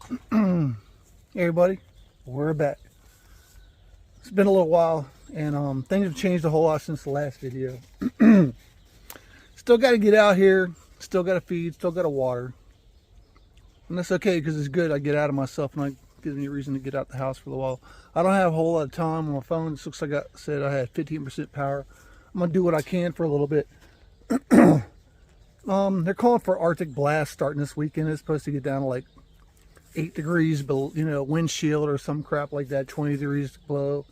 Hey everybody, we're back. It's been a little while, and things have changed a whole lot since the last video. Still got to get out here, still got to feed, still got to water, and that's okay because it's good. I get out of myself and I get any reason to get out the house for a while. I don't have a whole lot of time on my phone. It looks like I said I had 15% power. I'm gonna do what I can for a little bit. They're calling for Arctic blast starting this weekend. It's supposed to get down to like 8 degrees below, windshield or some crap like that, 20 degrees below.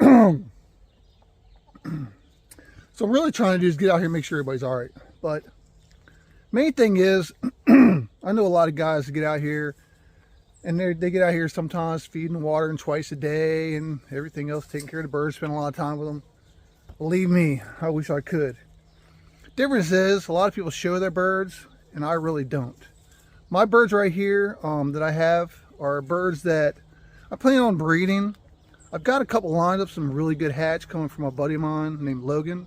So I'm really trying to do is get out here and make sure everybody's all right. But main thing is, I know a lot of guys that get out here, and they get out here sometimes feeding and watering twice a day and everything else, taking care of the birds, spend a lot of time with them. Believe me, I wish I could. Difference is, a lot of people show their birds, and I really don't. My birds right here that I have are birds that I plan on breeding. I've got a couple lined up, some really good hatch coming from a buddy of mine named Logan.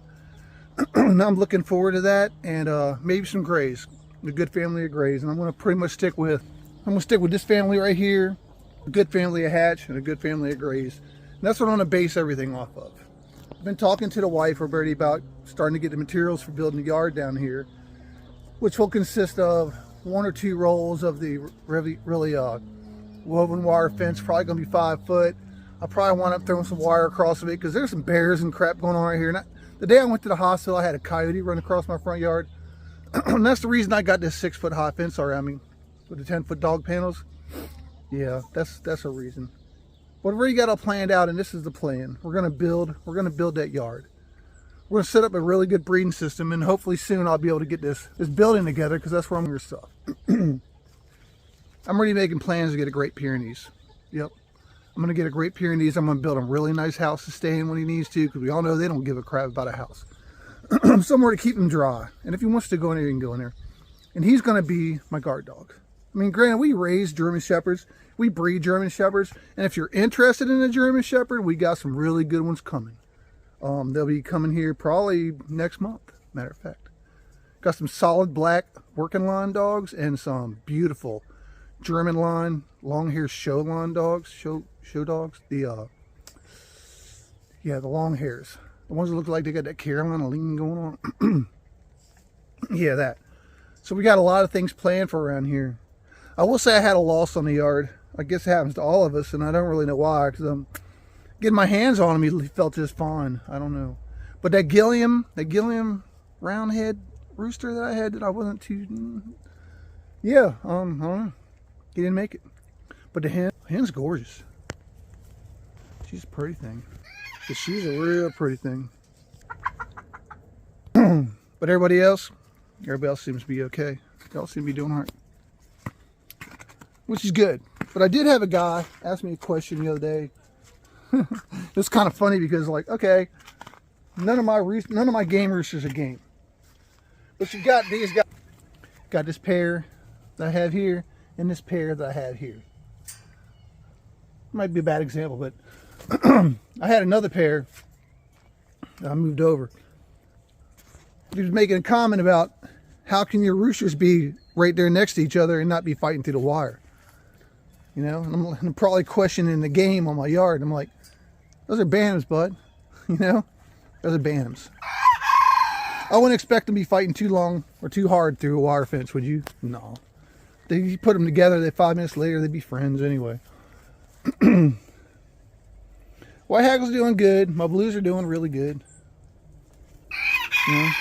Now I'm looking forward to that, and maybe some grays, a good family of grays. And I'm going to pretty much stick with this family right here, a good family of hatch and a good family of grays. And that's what I'm going to base everything off of. I've been talking to the wife already about starting to get the materials for building the yard down here, which will consist of 1 or 2 rolls of the really woven wire fence, probably going to be 5 foot. I'll probably wind up throwing some wire across of it because there's some bears and crap going on right here. And the day I went to the hospital, I had a coyote run across my front yard. And that's the reason I got this 6 foot high fence around me with the 10 foot dog panels. Yeah, that's a reason. But we've already got it planned out, and this is the plan. We're gonna build that yard. We're gonna set up a really good breeding system, and hopefully soon I'll be able to get this building together because that's where I'm gonna stuff. I'm already making plans to get a Great Pyrenees. Yep. I'm going to get a Great Pyrenees. I'm going to build a really nice house to stay in when he needs to, because we all know they don't give a crap about a house. Somewhere to keep him dry. And if he wants to go in there, he can go in there. And he's going to be my guard dog. I mean, granted, we raise German Shepherds. We breed German Shepherds. And if you're interested in a German Shepherd, we got some really good ones coming. They'll be coming here probably next month, matter of fact. Got some solid black working line dogs and some beautiful German line, long hair show line dogs, show dogs. The long hairs, the ones that look like they got that Carolina lean going on. Yeah, that. So we got a lot of things planned for around here. I will say I had a loss on the yard. I guess it happens to all of us, and I don't really know why, because I'm getting my hands on him. He felt just fine. I don't know, but that Gilliam roundhead rooster that I had, that I wasn't too. Yeah, I don't know. He didn't make it. But the hen's gorgeous. She's a pretty thing. But she's a real pretty thing. But everybody else seems to be okay. Y'all seem to be doing all right. Which is good. But I did have a guy ask me a question the other day. It's kind of funny because, like, okay, none of my game roosters are game. But you got these guys. Got this pair that I have here, and this pair that I have here. Might be a bad example, but I had another pair that I moved over. He was making a comment about how can your roosters be right there next to each other and not be fighting through the wire. And I'm probably questioning the game on my yard. I'm like, those are bantams, bud. Those are bantams. I wouldn't expect them to be fighting too long or too hard through a wire fence, would you? No. You put them together, 5 minutes later, they'd be friends anyway. White haggle's doing good. My blues are doing really good. I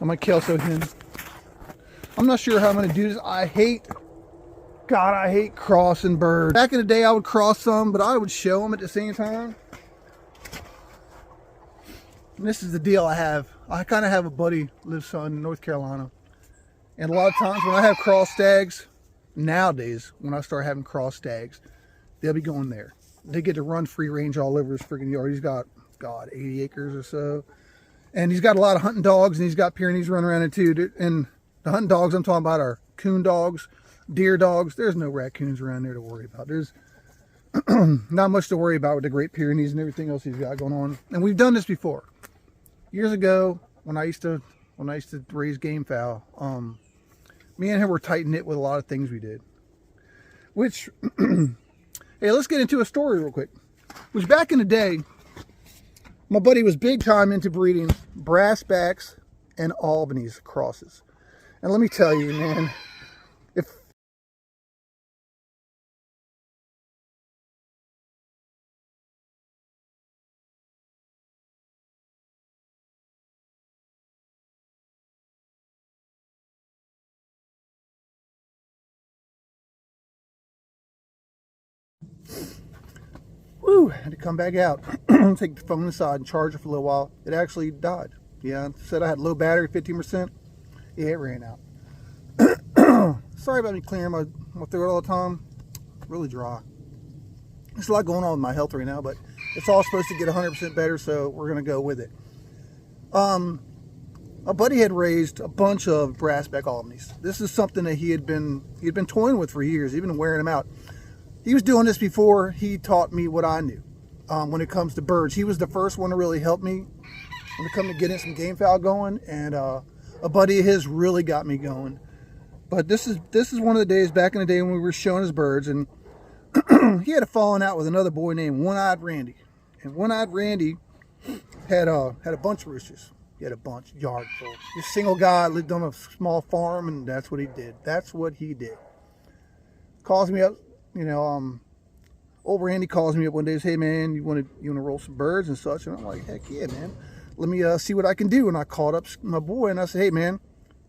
might kelso hen. I'm not sure how I'm going to do this. I hate crossing birds. Back in the day, I would cross some, but I would show them at the same time. And this is the deal I have. I kind of have a buddy lives in North Carolina. And a lot of times when I have cross stags, nowadays, when I start having cross stags, they'll be going there. They get to run free range all over his freaking yard. He's got, 80 acres or so. And he's got a lot of hunting dogs, and he's got Pyrenees running around it too. And the hunting dogs I'm talking about are coon dogs, deer dogs. There's no raccoons around there to worry about. There's not much to worry about with the Great Pyrenees and everything else he's got going on. And we've done this before. Years ago, when I used to raise gamefowl, me and him were tight knit with a lot of things we did. Which, hey, let's get into a story real quick. Which back in the day, my buddy was big time into breeding brass backs and Albany's crosses. And let me tell you, man, if woo, had to come back out, take the phone aside and charge it for a little while. It actually died. Yeah, said I had low battery, 15%. Yeah, it ran out. Sorry about me clearing my throat all the time. Really dry. There's a lot going on with my health right now, but it's all supposed to get 100% better, so we're gonna go with it. My buddy had raised a bunch of brassback Albany's. This is something that he had been toying with for years, even wearing them out. He was doing this before he taught me what I knew when it comes to birds. He was the first one to really help me when it come to getting some gamefowl going, and a buddy of his really got me going. But this is one of the days back in the day when we were showing his birds, and he had a falling out with another boy named One-Eyed Randy. And One-Eyed Randy had a bunch of roosters. He had a bunch, yard full. This single guy lived on a small farm, and that's what he did. That's what he did. Calls me up, old Randy calls me up one day and says, hey man, you want to roll some birds and such? And I'm like, heck yeah, man. Let me see what I can do. And I called up my boy and I said, hey man,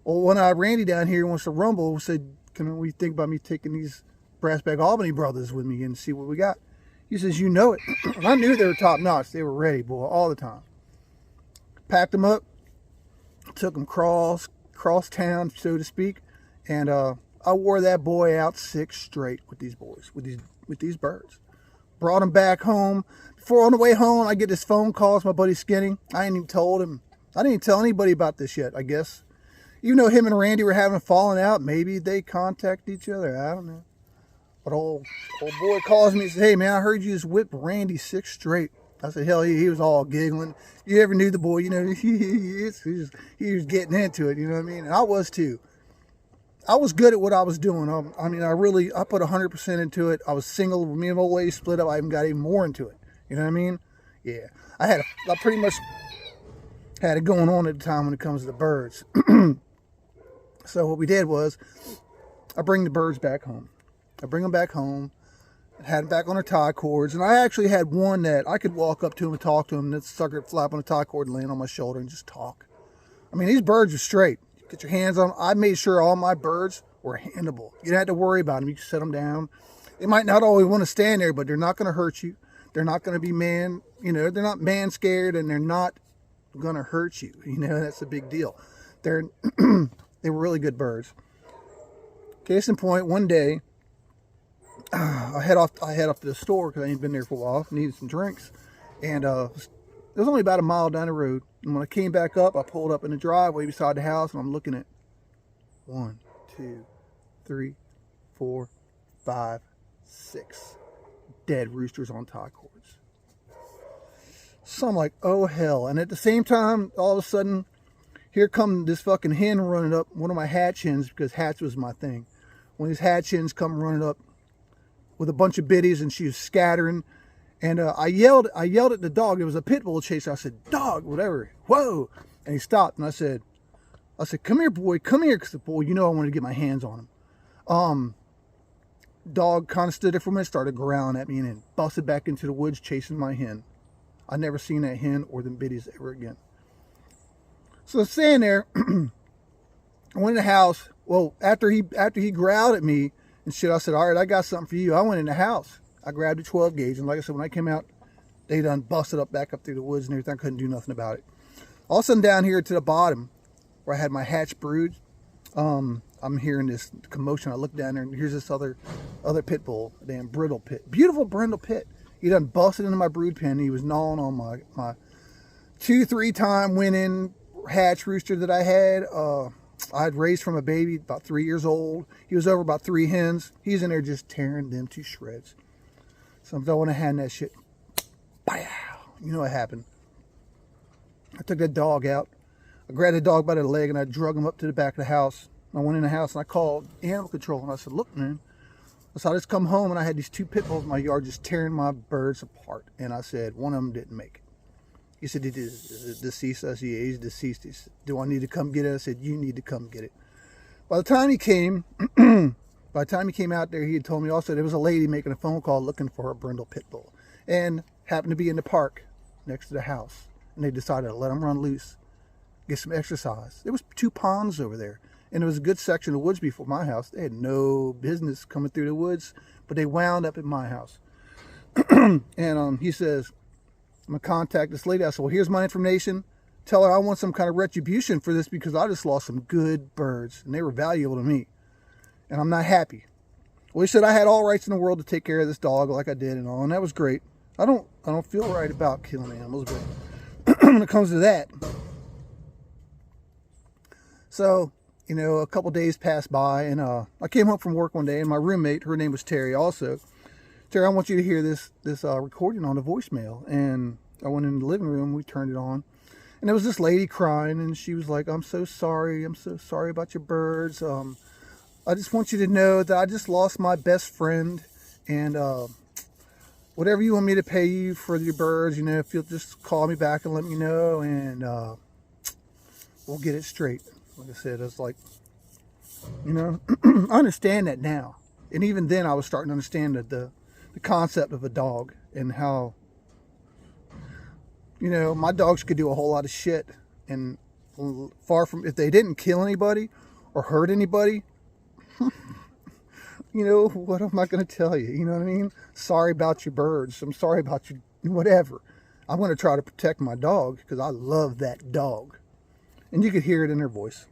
old One-Eyed Randy down here wants to rumble. Said, what do you think about me taking these brassback Albany brothers with me and see what we got? He says, you know it. And I knew they were top notch. They were ready, boy, all the time. Packed them up, took them cross town, so to speak, and I wore that boy out 6 straight with these boys, with these birds. Brought him back home. Before on the way home, I get this phone call. It's my buddy Skinny. I ain't even told him. I didn't even tell anybody about this yet, I guess. Even though him and Randy were having a falling out, maybe they contact each other. I don't know. But old boy calls me and says, hey man, I heard you just whipped Randy 6 straight. I said, hell, he was all giggling. You ever knew the boy, he was getting into it, you know what I mean? And I was too. I was good at what I was doing. I put 100% into it. I was single. Me and my old lady split up. I even got even more into it. You know what I mean? Yeah. I pretty much had it going on at the time when it comes to the birds. So what we did was, I bring the birds back home. I bring them back home. Had them back on their tie cords, and I actually had one that I could walk up to him and talk to him, and that sucker would flap on the tie cord and land on my shoulder and just talk. I mean, these birds are straight. Get your hands on them. I made sure all my birds were handable. You don't have to worry about them. You can set them down. They might not always want to stand there, but they're not going to hurt you. They're not going to be they're not man scared, and they're not going to hurt you. That's a big deal. They were really good birds. Case in point, one day, I head off to the store because I ain't been there for a while. Needed some drinks, and it was only about a mile down the road. And when I came back up, I pulled up in the driveway beside the house, and I'm looking at 1, 2, 3, 4, 5, 6 dead roosters on tie cords. So I'm like, oh hell! And at the same time, all of a sudden, here come this fucking hen running up. One of my hatch hens, because hatch was my thing. When these hatch hens come running up with a bunch of biddies, and she was scattering, and I yelled at the dog. It was a pit bull chaser. I said, dog, whatever, whoa, and he stopped, and I said, come here, boy, come here, because the boy, I wanted to get my hands on him. Dog kind of stood there for a minute, started growling at me, and then busted back into the woods chasing my hen. I never seen that hen or them biddies ever again. So standing there, I went in the house. Well, after he growled at me and shit, I said, all right, I got something for you. I went in the house. I grabbed a 12 gauge, and like I said, when I came out, they done busted up back up through the woods and everything. I couldn't do nothing about it. All of a sudden, down here to the bottom, where I had my hatch brood, I'm hearing this commotion. I look down there, and here's this other pit bull, a damn brindle pit, beautiful brindle pit. He done busted into my brood pen. He was gnawing on my 2-3 time winning hatch rooster that I had. I'd raised from a baby, about 3 years old. He was over about 3 hens. He's in there just tearing them to shreds. So I'm throwing a hand that shit. Pow! You know what happened. I took that dog out. I grabbed the dog by the leg and I drug him up to the back of the house. I went in the house and I called animal control and I said, look, man. So I just come home and I had these 2 pit bulls in my yard just tearing my birds apart. And I said, one of them didn't make it. He said, is it deceased? I said, yeah, he's deceased. He said, do I need to come get it? I said, you need to come get it. By the time he came, out there, he had told me also there was a lady making a phone call looking for a brindle pit bull, and happened to be in the park next to the house. And they decided to let him run loose, get some exercise. There was 2 ponds over there, and there was a good section of woods before my house. They had no business coming through the woods, but they wound up at my house. And he says, I'm going to contact this lady. I said, well, here's my information. Tell her I want some kind of retribution for this because I just lost some good birds, and they were valuable to me, and I'm not happy. Well, he said I had all rights in the world to take care of this dog like I did and all, and that was great. I don't feel right about killing animals, but when it comes to that. So, you know, a couple days passed by, and I came home from work one day, and my roommate, her name was Terry also. Terry, I want you to hear this recording on the voicemail. And I went in the living room, we turned it on, and there was this lady crying, and she was like, I'm so sorry about your birds. I just want you to know that I just lost my best friend, and whatever you want me to pay you for your birds, you know, if you'll just call me back and let me know, and we'll get it straight. Like I said, it's like, you know, I understand that now. And even then I was starting to understand that the concept of a dog, and how, you know, my dogs could do a whole lot of shit, and far from, if they didn't kill anybody or hurt anybody, you know, what am I going to tell you? You know what I mean? Sorry about your birds. I'm sorry about your whatever. I'm going to try to protect my dog because I love that dog. And you could hear it in her voice.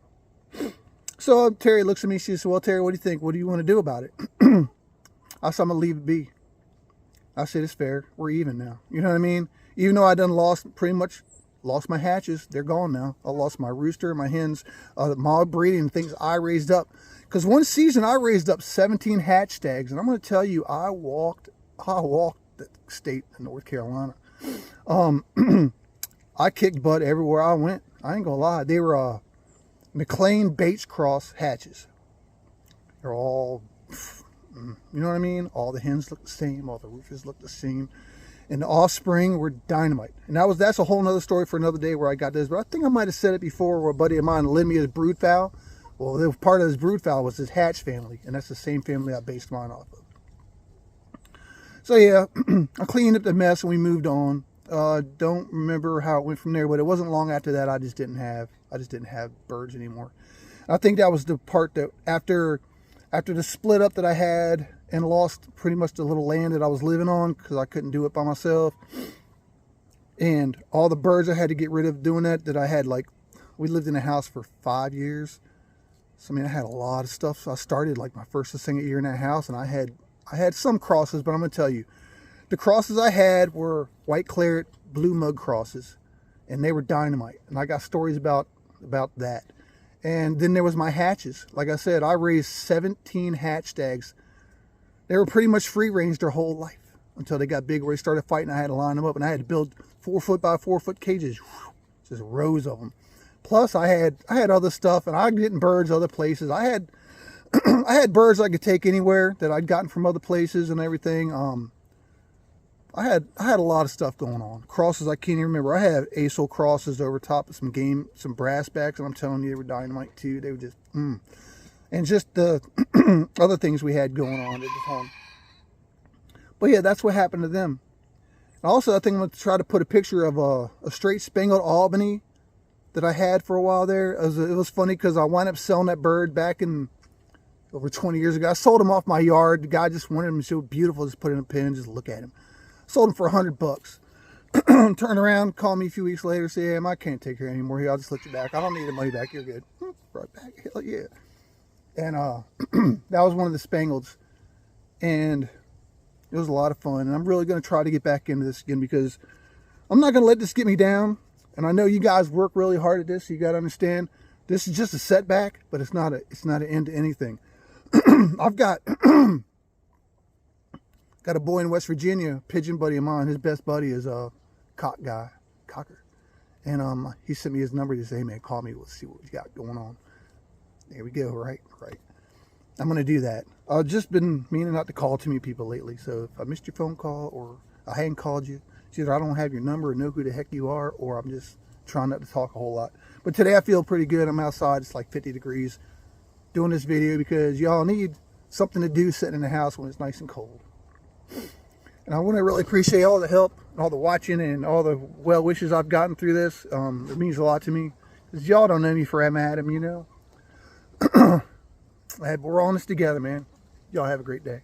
So Terry looks at me. She says, well, Terry, what do you think? What do you want to do about it? I said, I'm going to leave it be. I said, it's fair. We're even now. You know what I mean? Even though I done pretty much lost my hatches. They're gone now. I lost my rooster, my hens, my breeding, things I raised up. Because one season I raised up 17 hatch stags. And I'm going to tell you, I walked the state of North Carolina. I kicked butt everywhere I went. I ain't going to lie. They were McLean Bates Cross hatches. They're all, you know what I mean? All the hens look the same. All the roosters look the same. And the offspring were dynamite. And that's a whole nother story for another day where I got this. But I think I might have said it before, where a buddy of mine lent me his brood fowl. Well, part of his brood fowl was his hatch family. And that's the same family I based mine off of. So yeah, I cleaned up the mess and we moved on. Don't remember how it went from there, but it wasn't long after that I just didn't have birds anymore. I think that was the part that after the split up that I had and lost pretty much the little land that I was living on because I couldn't do it by myself, and all the birds I had to get rid of doing that I had, like, we lived in a house for 5 years. So I mean, I had a lot of stuff. So I started like my first or second year in that house, and I had some crosses, but I'm gonna tell you, the crosses I had were white claret, blue mug crosses, and they were dynamite. And I got stories about that. And then there was my hatches. Like I said, I raised 17 hatch stags. They were pretty much free range their whole life until they got big, where they started fighting. I had to line them up, and I had to build 4 foot by 4 foot cages, just rows of them. Plus I had other stuff, and I was getting birds other places. I had I had birds I could take anywhere that I'd gotten from other places and everything. I had a lot of stuff going on. Crosses I can't even remember. I had ASOL crosses over top of some brass backs, and I'm telling you, they were dynamite too. They were just, and just the other things we had going on at the time. But yeah, that's what happened to them. Also, I think I'm going to try to put a picture of a straight spangled Albany that I had for a while there. It was funny because I wound up selling that bird back in over 20 years ago. I sold him off my yard. The guy just wanted him so beautiful, just put in a pen, just look at him. Sold him for $100. Turn around, call me a few weeks later, say, hey, I can't take care anymore here. I'll just let you back. I don't need the money back. You're good. Right back. Hell yeah. And that was one of the Spangleds. And it was a lot of fun. And I'm really going to try to get back into this again, because I'm not going to let this get me down. And I know you guys work really hard at this. So you got to understand, this is just a setback, but it's not an end to anything. I've got a boy in West Virginia, pigeon buddy of mine. His best buddy is a cocker. And he sent me his number to say, hey man, call me. We'll see what we got going on. There we go, right. I'm going to do that. I've just been meaning not to call too many people lately. So if I missed your phone call or I hadn't called you, it's either I don't have your number or know who the heck you are, or I'm just trying not to talk a whole lot. But today I feel pretty good. I'm outside. It's like 50 degrees doing this video because y'all need something to do sitting in the house when it's nice and cold. And I want to really appreciate all the help and all the watching and all the well wishes I've gotten through this. It means a lot to me because y'all don't know me for Adam, you know. We're all in this together, man. Y'all have a great day.